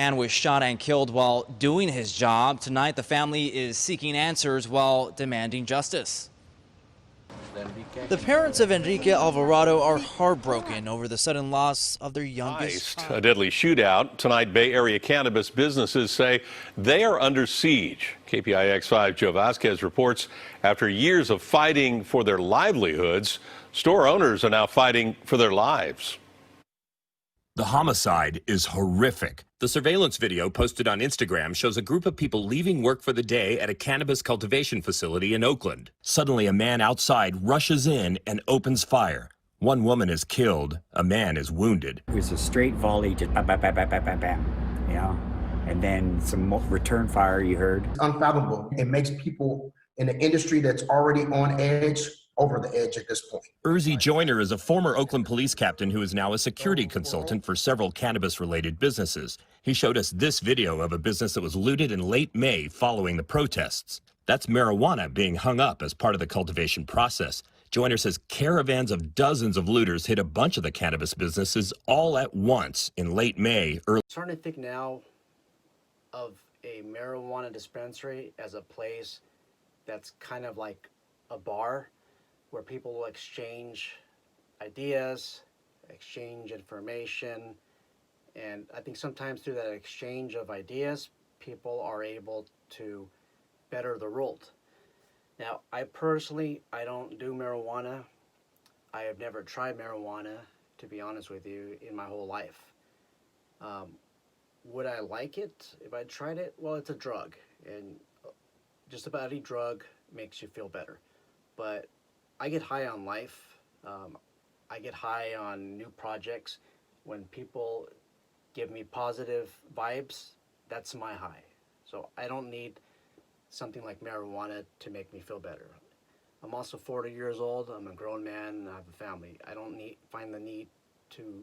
man was shot and killed while doing his job. Tonight, the family is seeking answers while demanding justice. The parents of Enrique Alvarado are heartbroken over the sudden loss of their youngest child. A deadly shootout. Tonight, Bay Area cannabis businesses say they are under siege. KPIX5 Joe Vasquez reports after years of fighting for their livelihoods, store owners are now fighting for their lives. The homicide is horrific. The surveillance video posted on Instagram shows a group of people leaving work for the day at a cannabis cultivation facility in Oakland. Suddenly, a man outside rushes in and opens fire. One woman is killed. A man is wounded. It was a straight volley, just bam, bam, bam, bam, bam, bam, bam, you know, and then some return fire you heard. It's unfathomable. It makes people in an industry that's already on edge over the edge at this point. Urzi Joyner is a former Oakland police captain who is now a security consultant for several cannabis-related businesses. He showed us this video of a business that was looted in late May following the protests. That's marijuana being hung up as part of the cultivation process. Joyner says caravans of dozens of looters hit a bunch of the cannabis businesses all at once in late May. I'm starting to think now of a marijuana dispensary as a place that's kind of like a bar where people will exchange ideas, exchange information, and I think sometimes through that exchange of ideas, people are able to better the world. Now, I don't do marijuana. I have never tried marijuana, to be honest with you, in my whole life. Would I like it if I tried it? Well, it's a drug, and just about any drug makes you feel better. But I get high on life. I get high on new projects. When people give me positive vibes, that's my high. So I don't need something like marijuana to make me feel better. I'm also 40 years old. I'm a grown man and I have a family. I don't find the need to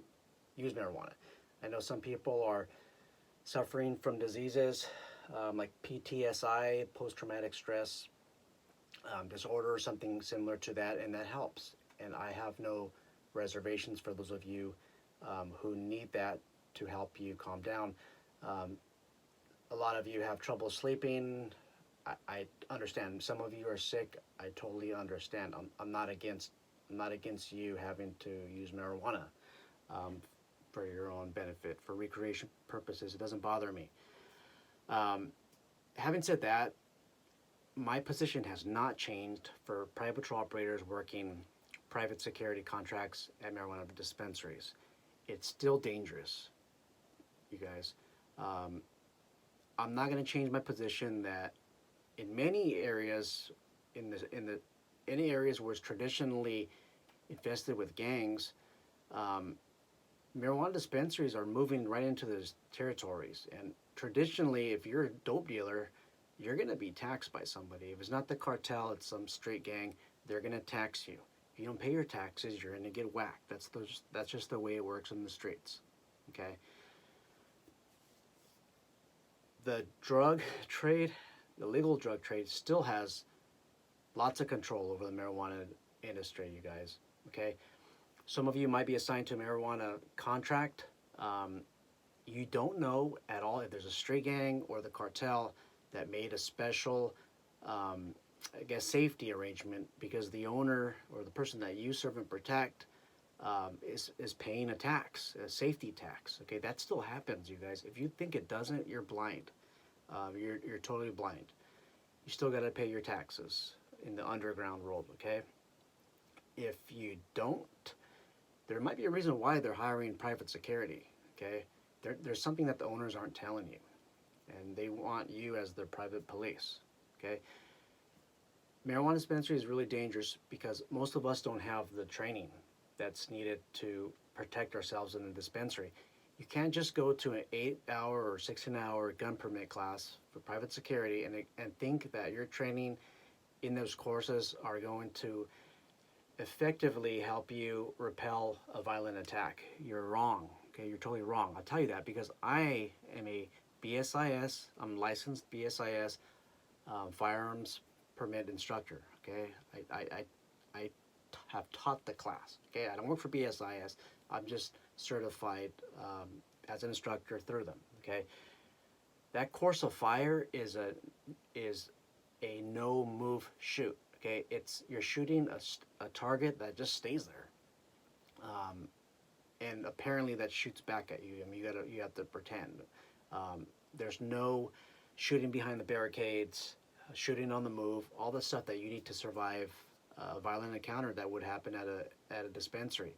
use marijuana. I know some people are suffering from diseases like PTSD, post-traumatic stress disorder, or something similar to that, and that helps. And I have no reservations for those of you who need that to help you calm down. A lot of you have trouble sleeping. I understand. Some of you are sick. I totally understand. I'm not against you having to use marijuana for your own benefit, for recreation purposes. It doesn't bother me. Having said that, my position has not changed for private patrol operators working private security contracts at marijuana dispensaries. It's still dangerous, you guys. I'm not going to change my position that in many areas, any areas where it's traditionally infested with gangs, marijuana dispensaries are moving right into those territories. And traditionally, if you're a dope dealer, you're going to be taxed by somebody. If it's not the cartel, it's some straight gang, they're going to tax you. If you don't pay your taxes, you're going to get whacked. That's just the way it works in the streets, okay? The drug trade, the legal drug trade, still has lots of control over the marijuana industry, you guys, okay? Some of you might be assigned to a marijuana contract. You don't know at all if there's a straight gang or the cartel that made a special, I guess, safety arrangement because the owner or the person that you serve and protect is paying a tax, a safety tax. Okay, that still happens, you guys. If you think it doesn't, you're blind. You're totally blind. You still got to pay your taxes in the underground world. Okay. If you don't, there might be a reason why they're hiring private security. Okay, there's something that the owners aren't telling you. And they want you as their private police, okay? Marijuana dispensary is really dangerous because most of us don't have the training that's needed to protect ourselves in the dispensary. You can't just go to an 8-hour or 16-hour gun permit class for private security and think that your training in those courses are going to effectively help you repel a violent attack. You're wrong, okay? You're totally wrong. I'll tell you that because I am a BSIS, I'm licensed BSIS firearms permit instructor, okay? I have taught the class, okay? I don't work for BSIS, I'm just certified as an instructor through them, okay? that course of fire is a no move shoot. Okay, you're shooting a target that just stays there, and apparently that shoots back at you. I mean, you have to pretend. There's no shooting behind the barricades, shooting on the move, all the stuff that you need to survive a violent encounter that would happen at a dispensary.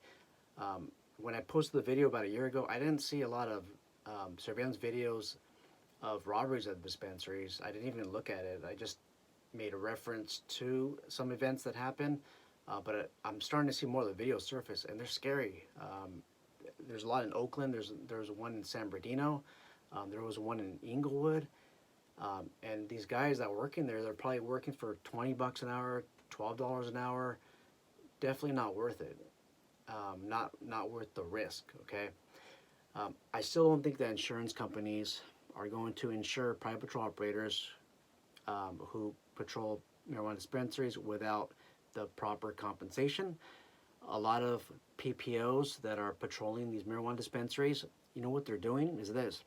When I posted the video about a year ago, I didn't see a lot of surveillance videos of robberies at dispensaries. I didn't even look at it. I just made a reference to some events that happened, but I'm starting to see more of the videos surface, and they're scary. There's a lot in Oakland. There's one in San Bernardino. There was one in Inglewood. And these guys that work in there, they're probably working for $20 an hour, $12 an hour. Definitely not worth it. Not worth the risk. Okay. I still don't think that insurance companies are going to insure private patrol operators who patrol marijuana dispensaries without the proper compensation. A lot of PPOs that are patrolling these marijuana dispensaries, you know what they're doing is this.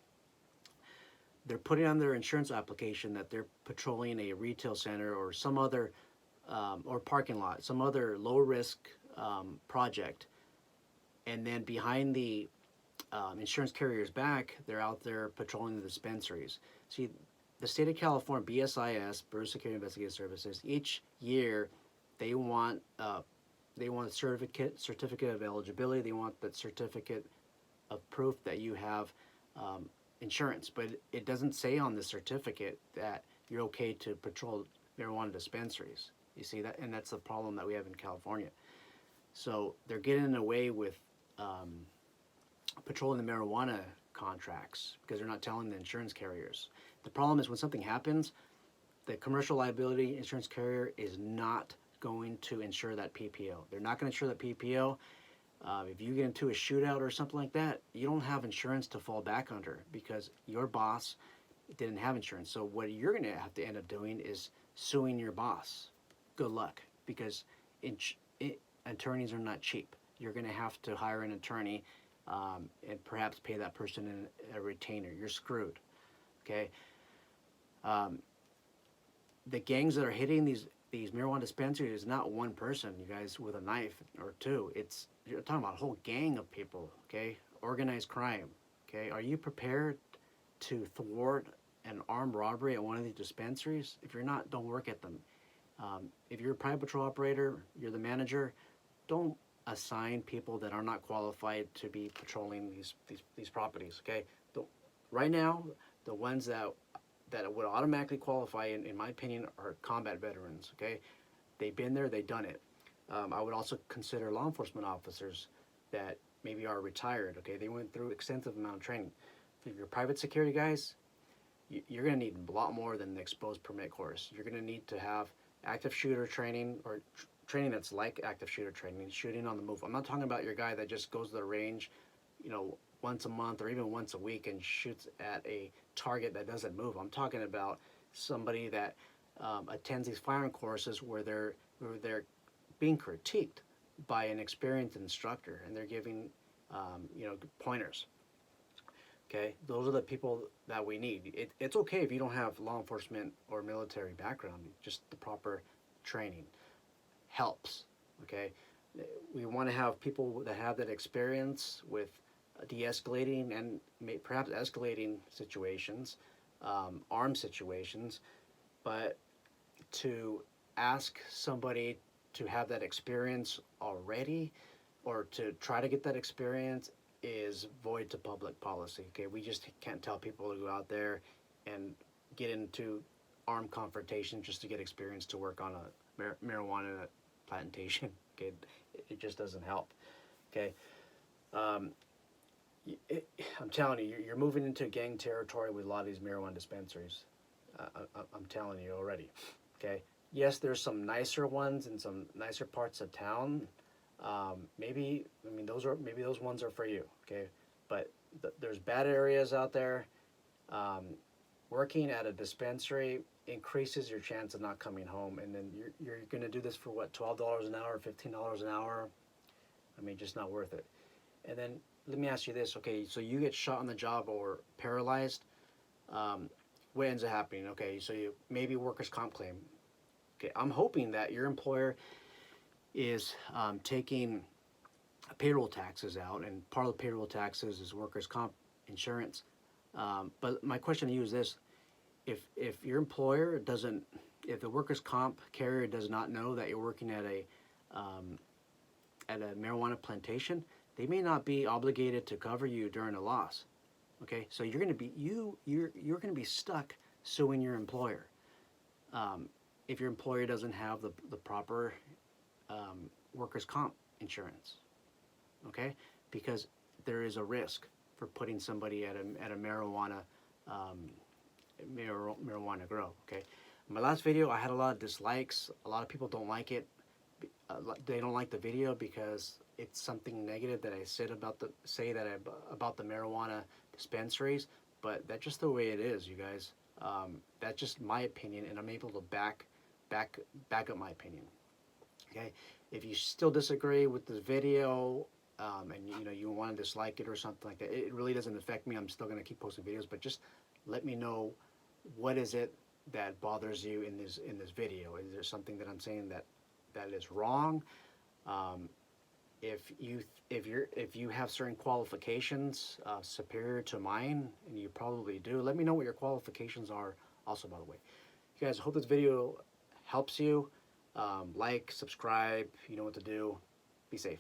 They're putting on their insurance application that they're patrolling a retail center or some other, or parking lot, some other low risk project. And then behind the insurance carrier's back, they're out there patrolling the dispensaries. See, the state of California, BSIS, Bureau of Security Investigative Services, each year they want a certificate of eligibility. They want that certificate of proof that you have insurance, but it doesn't say on the certificate that you're okay to patrol marijuana dispensaries. You see that, and that's the problem that we have in California. So they're getting away with patrolling the marijuana contracts because they're not telling the insurance carriers. The problem is when something happens, the commercial liability insurance carrier is not going to insure that PPO. They're not going to insure that PPO. If you get into a shootout or something like that, you don't have insurance to fall back under because your boss didn't have insurance. So what you're going to have to end up doing is suing your boss. Good luck, because attorneys are not cheap. You're going to have to hire an attorney and perhaps pay that person a retainer. You're screwed. Okay. The gangs that are hitting these marijuana dispensaries is not one person, you guys, with a knife or two. You're talking about a whole gang of people. Okay, organized crime. Okay, are you prepared to thwart an armed robbery at one of these dispensaries? If you're not, don't work at them. If you're a private patrol operator, you're the manager, don't assign people that are not qualified to be patrolling these properties. Okay, right now, the ones that would automatically qualify, in my opinion, are combat veterans. Okay, they've been there, they've done it. I would also consider law enforcement officers that maybe are retired. Okay, they went through extensive amount of training. If you're private security guys, you're going to need a lot more than the exposed permit course. You're going to need to have active shooter training, or training that's like active shooter training, shooting on the move. I'm not talking about your guy that just goes to the range, once a month or even once a week and shoots at a target that doesn't move. I'm talking about somebody that attends these firing courses where they're being critiqued by an experienced instructor and they're giving pointers. Okay, those are the people that we need. It's okay if you don't have law enforcement or military background. Just the proper training helps. Okay, we want to have people that have that experience with de-escalating and perhaps escalating situations, armed situations, but to ask somebody to have that experience already or to try to get that experience is void to public policy. Okay, we just can't tell people to go out there and get into armed confrontation just to get experience to work on a marijuana plantation. Okay, it just doesn't help. Okay, I'm telling you, you're moving into gang territory with a lot of these marijuana dispensaries. I'm telling you already. Okay, yes, there's some nicer ones in some nicer parts of town. Maybe those ones are for you. Okay, but there's bad areas out there. Working at a dispensary increases your chance of not coming home, and then you're going to do this for what, $12 an hour, $15 an hour? I mean, just not worth it. And then let me ask you this. Okay, so you get shot on the job or paralyzed. what ends up happening? Okay, so you maybe workers' comp claim. Okay, I'm hoping that your employer is taking payroll taxes out, and part of the payroll taxes is workers' comp insurance. But my question to you is this: if your employer doesn't, if the workers' comp carrier does not know that you're working at a marijuana plantation, they may not be obligated to cover you during a loss. Okay, so you're going to be you're going to be stuck suing your employer if your employer doesn't have the proper workers' comp insurance. Okay, because there is a risk for putting somebody at a marijuana marijuana grow. Okay, in my last video I had a lot of dislikes. A lot of people don't like it. They don't like the video because it's something negative that I said about the marijuana dispensaries, but that's just the way it is, you guys. That's just my opinion, and I'm able to back up my opinion. Okay, if you still disagree with this video, and you want to dislike it or something like that, it really doesn't affect me. I'm still going to keep posting videos, but just let me know what is it that bothers you in this video. Is there something that I'm saying that is wrong? If you have certain qualifications superior to mine, and you probably do, let me know what your qualifications are also, by the way. You guys, I hope this video helps you. Like, subscribe, you know what to do. Be safe.